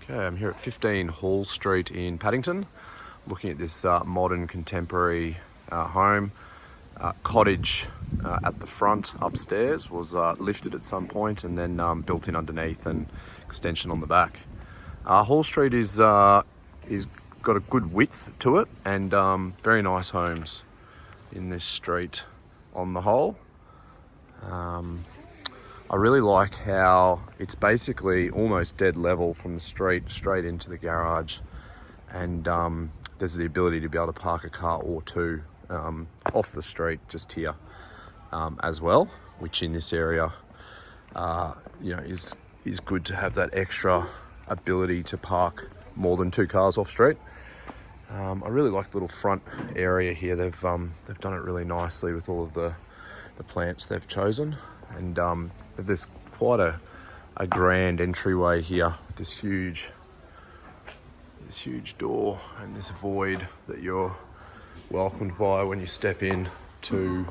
Okay, I'm here at 15 Hall Street in Paddington, looking at this modern contemporary home. Cottage at the front upstairs was lifted at some point and then built in underneath and extension on the back. Hall Street is got a good width to it and very nice homes in this street on the whole. I really like how it's basically almost dead level from the street straight into the garage, and there's the ability to be able to park a car or two off the street just here as well, which in this area is good to have that extra ability to park more than two cars off street. I really like the little front area here. They've done it really nicely with all of the plants they've chosen, and there's quite a grand entryway here with this huge door and this void that you're welcomed by when you step in to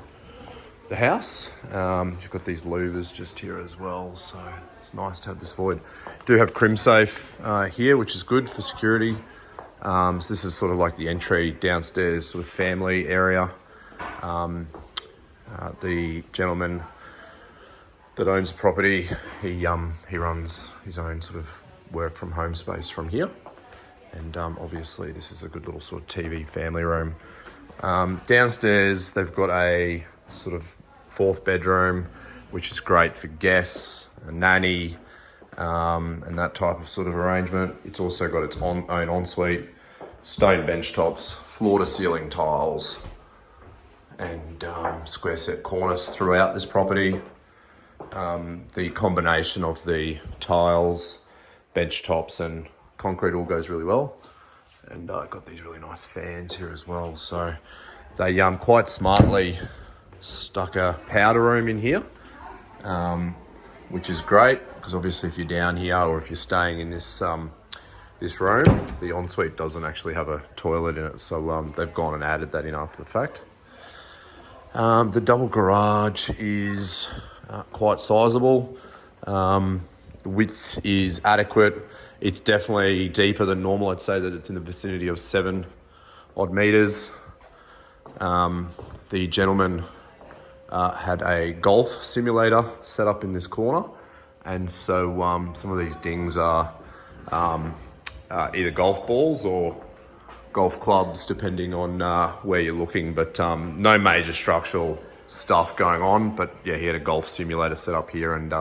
the house. You've got these louvers just here as well, so it's nice to have this void. Do have CrimSafe here, which is good for security. So this is sort of like the entry downstairs sort of family area. The gentleman that owns the property, he runs his own sort of work from home space from here. And obviously this is a good little sort of TV family room. Downstairs they've got a sort of fourth bedroom, which is great for guests, a nanny, and that type of sort of arrangement. It's also got its own ensuite, stone bench tops, floor to ceiling tiles, and square set cornice throughout this property. The combination of the tiles, bench tops and concrete all goes really well. And I've got these really nice fans here as well. So they quite smartly stuck a powder room in here, which is great because obviously if you're down here or if you're staying in this this room, the ensuite doesn't actually have a toilet in it. So they've gone and added that in after the fact. The double garage is quite sizable. The width is adequate. It's definitely deeper than normal. I'd say that it's in the vicinity of 7 odd meters. The gentleman had a golf simulator set up in this corner, and so some of these dings are either golf balls or golf clubs, depending on where you're looking, but no major structural stuff going on. But yeah, he had a golf simulator set up here, and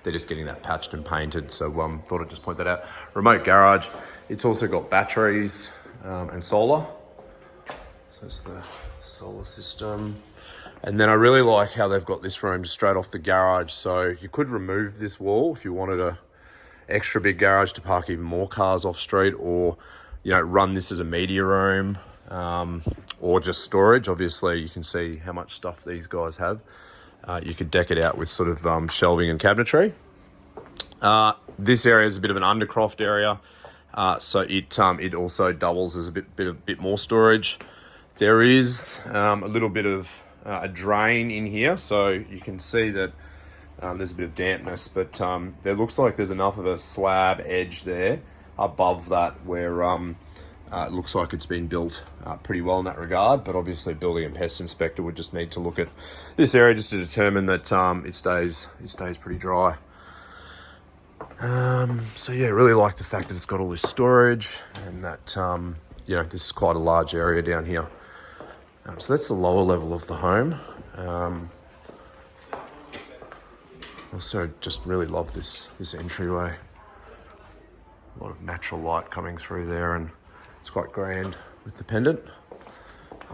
they're just getting that patched and painted, so thought I'd just point that out. Remote garage. It's also got batteries and solar, so it's the solar system. And then I really like how they've got this room straight off the garage, so you could remove this wall if you wanted a extra big garage to park even more cars off street, or run this as a media room, or just storage. Obviously, you can see how much stuff these guys have. You could deck it out with sort of shelving and cabinetry. This area is a bit of an undercroft area, so it also doubles as a bit more storage. There is a little bit of a drain in here, so you can see that there's a bit of dampness, but there looks like there's enough of a slab edge there above that where it looks like it's been built pretty well in that regard. But obviously building and pest inspector would just need to look at this area just to determine that it stays pretty dry. So yeah, really like the fact that it's got all this storage, and that this is quite a large area down here. So that's the lower level of the home. Also just really love this entryway. A lot of natural light coming through there, and it's quite grand with the pendant.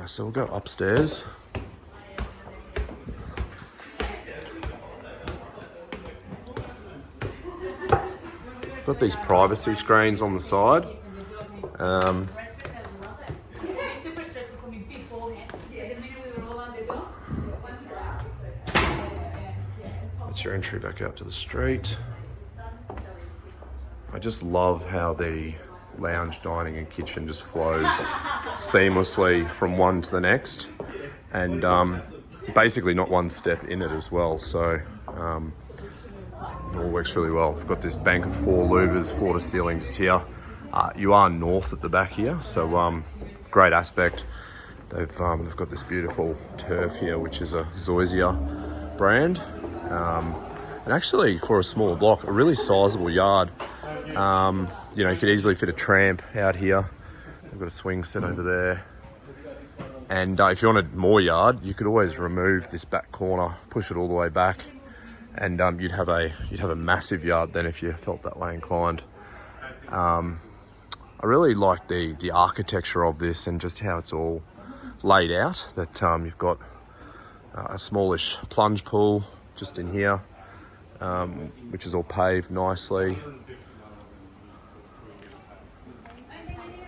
So we'll go upstairs. Got these privacy screens on the side. That's your entry back out to the street. I just love how the lounge, dining and kitchen just flows seamlessly from one to the next, and basically not one step in it as well. So It all works really well. We've got this bank of 4 louvers, floor to ceiling just here. You are north at the back here, so great aspect. They've got this beautiful turf here, which is a Zoysia brand. And actually, for a smaller block, a really sizable yard. You know, you could easily fit a tramp out here. We've got a swing set over there. And if you wanted more yard, you could always remove this back corner, push it all the way back, and you'd have a massive yard then if you felt that way inclined. I really like the architecture of this and just how it's all laid out. That you've got a smallish plunge pool just in here, which is all paved nicely.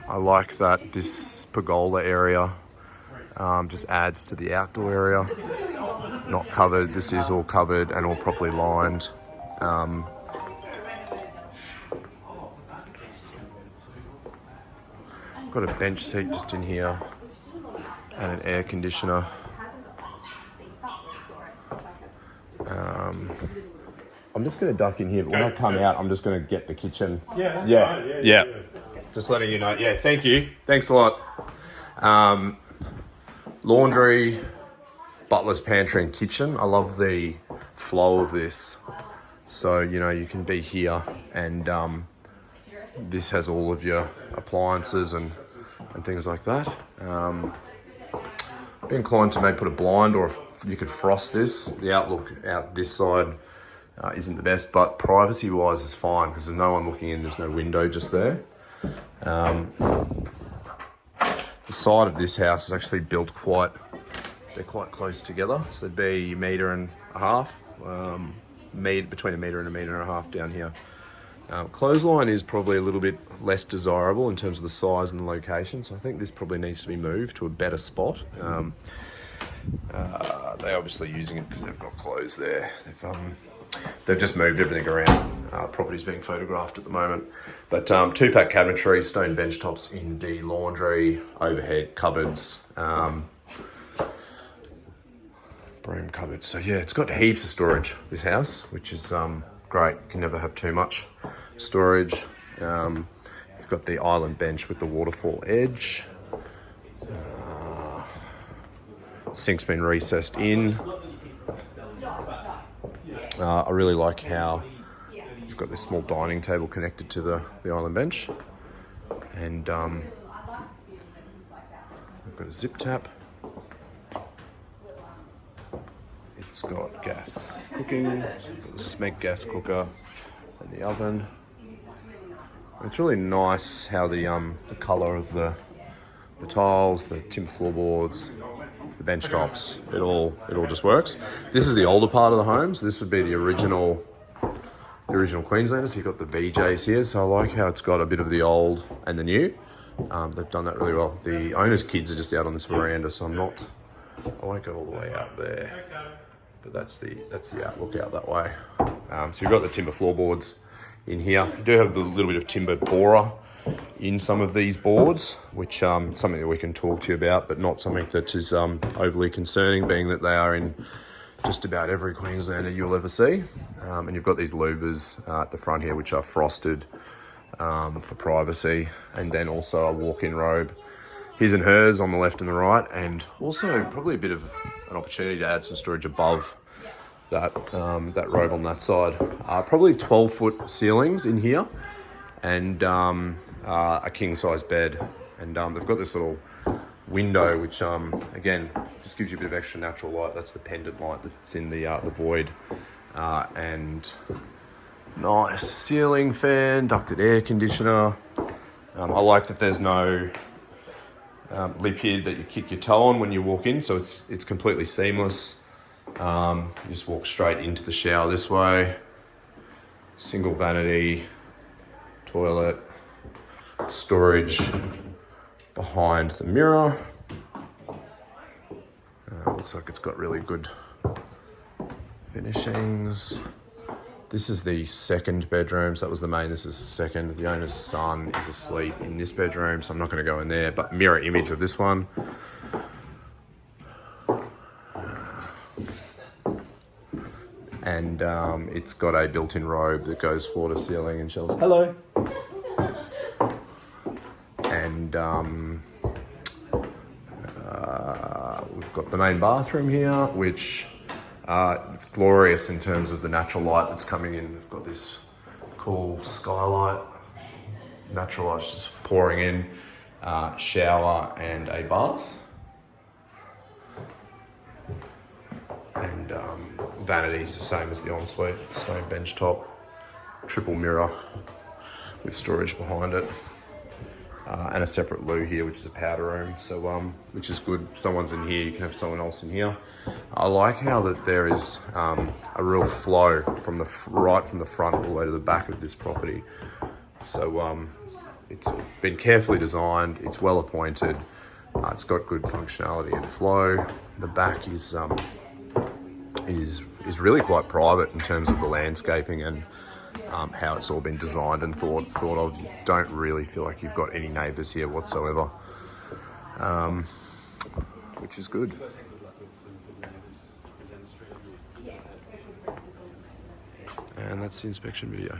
I like that this pergola area just adds to the outdoor area. Not covered, this is all covered and all properly lined. Got a bench seat just in here and an air conditioner. I'm just going to duck in here, but when I come out, I'm just going to get the kitchen. Yeah, that's right. Yeah. Just letting you know. Yeah, thank you. Thanks a lot. Laundry, butler's pantry and kitchen. I love the flow of this. So, you know, you can be here and this has all of your appliances and things like that. Be inclined to maybe put a blind, or if you could frost this. The outlook out this side isn't the best, but privacy-wise is fine because there's no one looking in. There's no window just there. The side of this house is actually built they're quite close together. So it'd be 1.5 meters, between 1 metre and 1.5 meters down here. Clothesline is probably a little bit less desirable in terms of the size and the location, so I think this probably needs to be moved to a better spot. They're obviously using it because they've got clothes there. They've just moved everything around. Property's being photographed at the moment. But 2-pack cabinetry, stone bench tops in the laundry, overhead cupboards, broom cupboards. So yeah, it's got heaps of storage, this house, which is great. You can never have too much storage. You've got the island bench with the waterfall edge. Sink's been recessed in. I really like how you've got this small dining table connected to the island bench. And we've got a zip tap. It's got gas cooking, so we've got the Smeg gas cooker and the oven. It's really nice how the colour of the tiles, the timber floorboards, the bench tops, it all just works. This is the older part of the home, so this would be the original Queenslander. So you've got the VJs here, so I like how it's got a bit of the old and the new. They've done that really well. The owner's kids are just out on this veranda, so I won't go all the way out there. But that's the outlook out that way. So you've got the timber floorboards in here. You do have a little bit of timbered borer in some of these boards, which something that we can talk to you about, but not something that is overly concerning, being that they are in just about every Queenslander you'll ever see. And you've got these louvers at the front here, which are frosted for privacy, and then also a walk-in robe, his and hers on the left and the right, and also probably a bit of an opportunity to add some storage above that robe on that side. Probably 12-foot ceilings in here, and a king-size bed. And they've got this little window, which again just gives you a bit of extra natural light. That's the pendant light that's in the void, and nice ceiling fan, ducted air conditioner. I like that there's no lip here that you kick your toe on when you walk in, so it's completely seamless. You just walk straight into the shower this way. Single vanity, toilet, storage behind the mirror. Looks like it's got really good finishings. This is the second bedroom, so that was the main, this is the second. The owner's son is asleep in this bedroom, so I'm not going to go in there, but mirror image of this one. and it's got a built-in robe that goes floor to ceiling and shelves. Hello. And we've got the main bathroom here, which it's glorious in terms of the natural light that's coming in. We've got this cool skylight, natural light just pouring in, shower and a bath. And vanity's the same as the ensuite, stone bench top, triple mirror with storage behind it. And a separate loo here, which is a powder room, so which is good. Someone's in here, you can have someone else in here. I like how that there is a real flow from right from the front all the way to the back of this property. So it's been carefully designed. It's well appointed. It's got good functionality and flow. The back is really quite private in terms of the landscaping and how it's all been designed and thought of. You don't really feel like you've got any neighbours here whatsoever, which is good. And that's the inspection video.